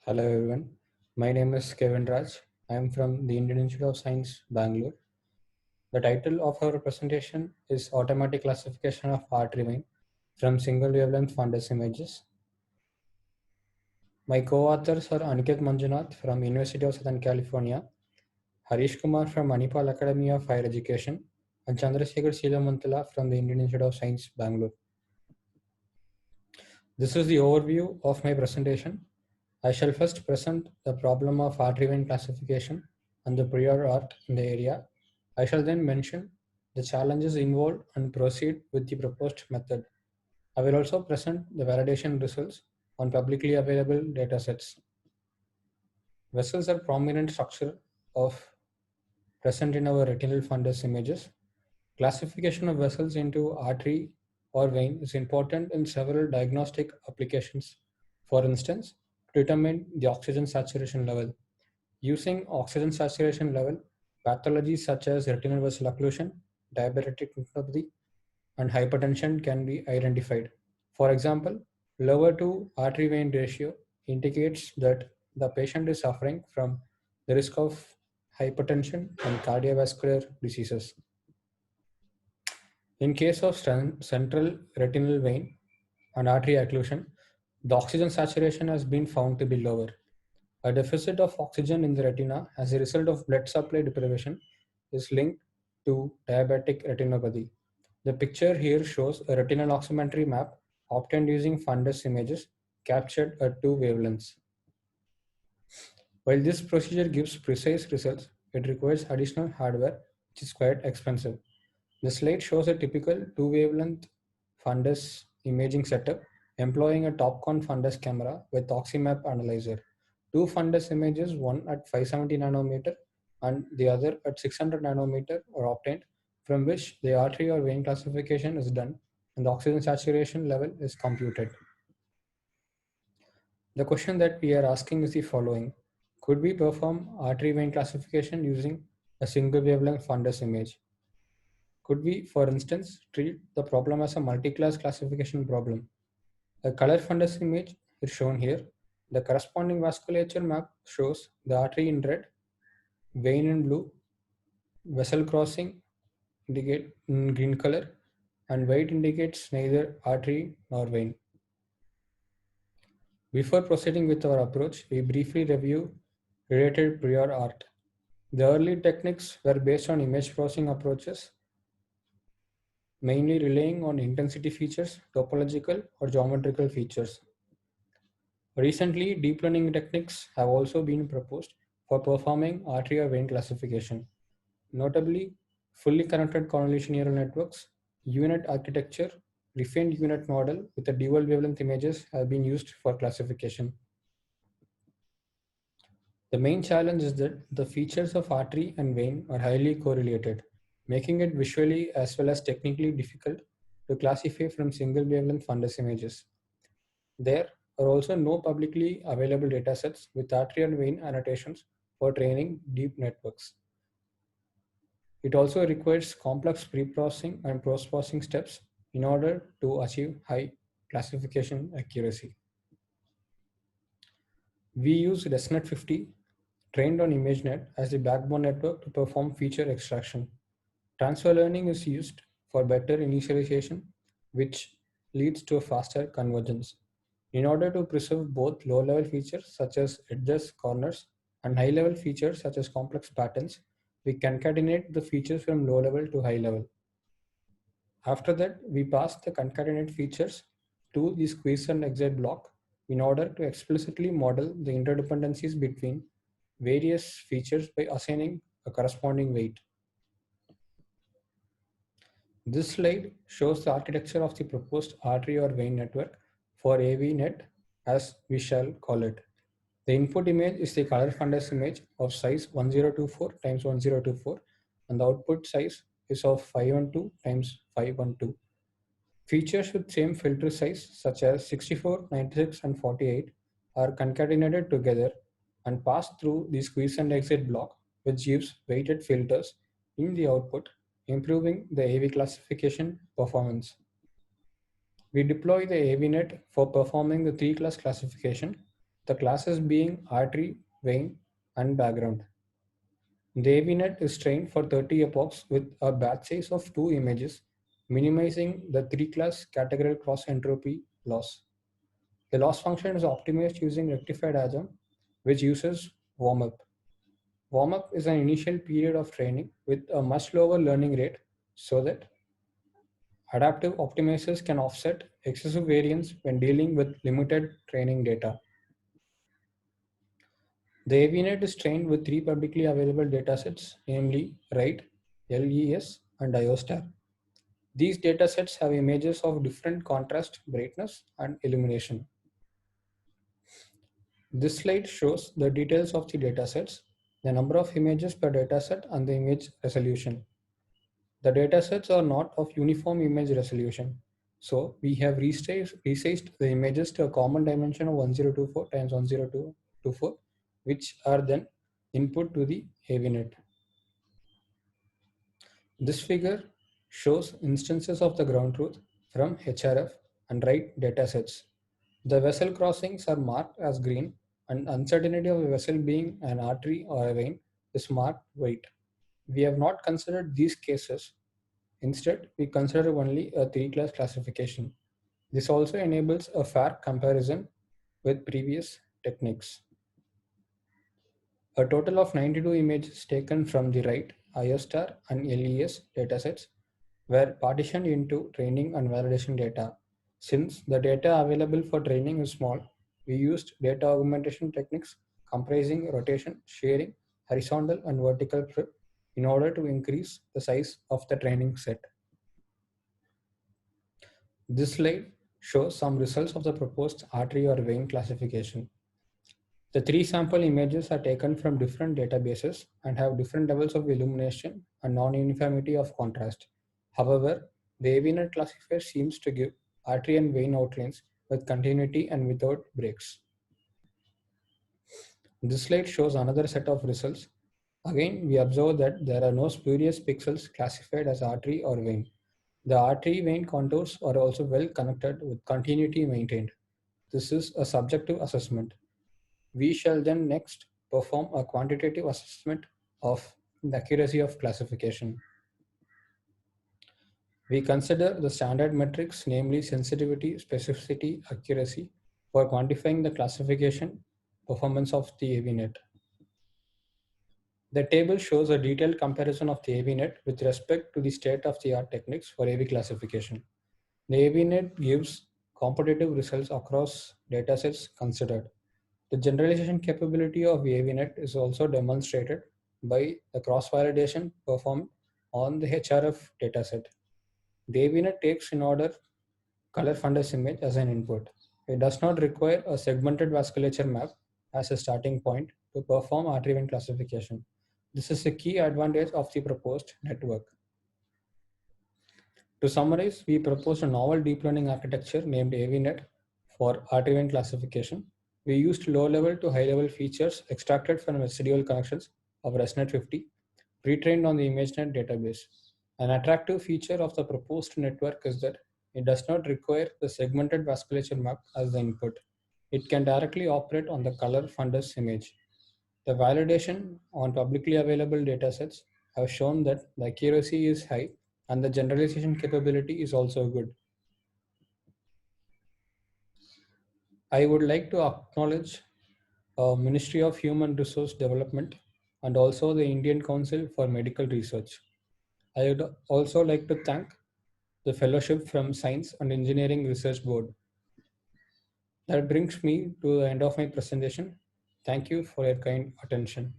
Hello everyone, my name is Kevin Raj. I am from the Indian Institute of Science, Bangalore. The title of our presentation is Automatic Classification of Art Remain from Single Wavelength Fundus Images. My co-authors are Aniket Manjunath from University of Southern California, Harish Kumar from Manipal Academy of Higher Education, and Chandrasekhar Silamantala from the Indian Institute of Science, Bangalore. This is the overview of my presentation. I shall first present the problem of art-driven classification and the prior art in the area. I shall then mention the challenges involved and proceed with the proposed method. I will also present the validation results on publicly available datasets. Vessels are prominent structure of present in our retinal fundus images. Classification of vessels into artery or vein is important in several diagnostic applications. For instance, to determine the oxygen saturation level. Using oxygen saturation level, pathologies such as retinal vessel occlusion, diabetic retinopathy, and hypertension can be identified. For example, lower to artery vein ratio indicates that the patient is suffering from the risk of hypertension and cardiovascular diseases. In case of central retinal vein and artery occlusion, the oxygen saturation has been found to be lower. A deficit of oxygen in the retina as a result of blood supply deprivation is linked to diabetic retinopathy. The picture here shows a retinal oximetry map obtained using fundus images captured at two wavelengths. While this procedure gives precise results, it requires additional hardware, which is quite expensive. The slide shows a typical two wavelength fundus imaging setup employing a TopCon fundus camera with Oxymap analyzer. Two fundus images, one at 570 nanometer and the other at 600 nanometer, are obtained, from which the artery or vein classification is done and the oxygen saturation level is computed. The question that we are asking is the following. Could we perform artery vein classification using a single wavelength fundus image? Could we, for instance, treat the problem as a multi-class classification problem? A color fundus image is shown here. The corresponding vasculature map shows the artery in red, vein in blue, vessel crossing indicate in green color, and white indicates neither artery nor vein. Before proceeding with our approach, we briefly review related prior art. The early techniques were based on image processing approaches, mainly relying on intensity features, topological or geometrical features. Recently, deep learning techniques have also been proposed for performing artery or vein classification. Notably, fully connected convolution neural networks, UNet architecture, refined UNet model with a dual wavelength images have been used for classification. The main challenge is that the features of artery and vein are highly correlated, making it visually as well as technically difficult to classify from single wavelength fundus images. There are also no publicly available datasets with artery and vein annotations for training deep networks. It also requires complex pre-processing and post-processing steps in order to achieve high classification accuracy. We use ResNet 50 trained on ImageNet as the backbone network to perform feature extraction. Transfer learning is used for better initialization, which leads to a faster convergence. In order to preserve both low-level features such as edges, corners, and high-level features such as complex patterns, we concatenate the features from low level to high level. After that, we pass the concatenate features to the squeeze and exit block in order to explicitly model the interdependencies between various features by assigning a corresponding weight. This slide shows the architecture of the proposed artery or vein network for AVNet, as we shall call it. The input image is the color fundus image of size 1024 times 1024, and the output size is of 512 times 512. Features with same filter size, such as 64, 96, and 48, are concatenated together and passed through the squeeze and exit block, which gives weighted filters in the output, improving the AV classification performance. We deploy the AVNet for performing the three-class classification. the classes being artery, vein, and background. The AVNet is trained for 30 epochs with a batch size of 2 images, minimizing the 3-class categorical cross entropy loss. The loss function is optimized using rectified AGM, which uses warm-up. Warm-up is an initial period of training with a much lower learning rate so that adaptive optimizers can offset excessive variance when dealing with limited training data. The AVNet is trained with 3 publicly available datasets, namely RITE, LES, and IOSTAR. These datasets have images of different contrast, brightness, and illumination. This slide shows the details of the datasets, the number of images per dataset, and the image resolution. The datasets are not of uniform image resolution, so we have resized the images to a common dimension of 1024 times 1024, which are then input to the AVNet. This figure shows instances of the ground truth from HRF and RITE datasets. The vessel crossings are marked as green, and uncertainty of a vessel being an artery or a vein is marked white. We have not considered these cases. Instead, we consider only a 3-class classification. This also enables a fair comparison with previous techniques. A total of 92 images taken from the RITE, IOSTAR, and LES datasets were partitioned into training and validation data. Since the data available for training is small, we used data augmentation techniques comprising rotation, shearing, horizontal and vertical flip in order to increase the size of the training set. This slide shows some results of the proposed artery or vein classification. The 3 sample images are taken from different databases and have different levels of illumination and non-uniformity of contrast. However, the AVNet classifier seems to give artery and vein outlines with continuity and without breaks. This slide shows another set of results. Again, we observe that there are no spurious pixels classified as artery or vein. The artery vein contours are also well connected with continuity maintained. This is a subjective assessment. We shall then next perform a quantitative assessment of the accuracy of classification. We consider the standard metrics, namely sensitivity, specificity, accuracy, for quantifying the classification performance of the AVNet. The table shows a detailed comparison of the AVNet with respect to the state-of-the-art techniques for AV classification. The AVNet gives competitive results across datasets considered. The generalization capability of AVNet is also demonstrated by the cross-validation performed on the HRF dataset. The AVNet takes in order color fundus image as an input. It does not require a segmented vasculature map as a starting point to perform artery vein classification. This is a key advantage of the proposed network. To summarize, we proposed a novel deep learning architecture named AVNet for artery vein classification. We used low-level to high-level features extracted from residual connections of ResNet 50, pre-trained on the ImageNet database. An attractive feature of the proposed network is that it does not require the segmented vasculature map as the input. It can directly operate on the color fundus image. The validation on publicly available datasets have shown that the accuracy is high and the generalization capability is also good. I would like to acknowledge Ministry of Human Resource Development and also the Indian Council for Medical Research. I would also like to thank the fellowship from Science and Engineering Research Board. That brings me to the end of my presentation. Thank you for your kind attention.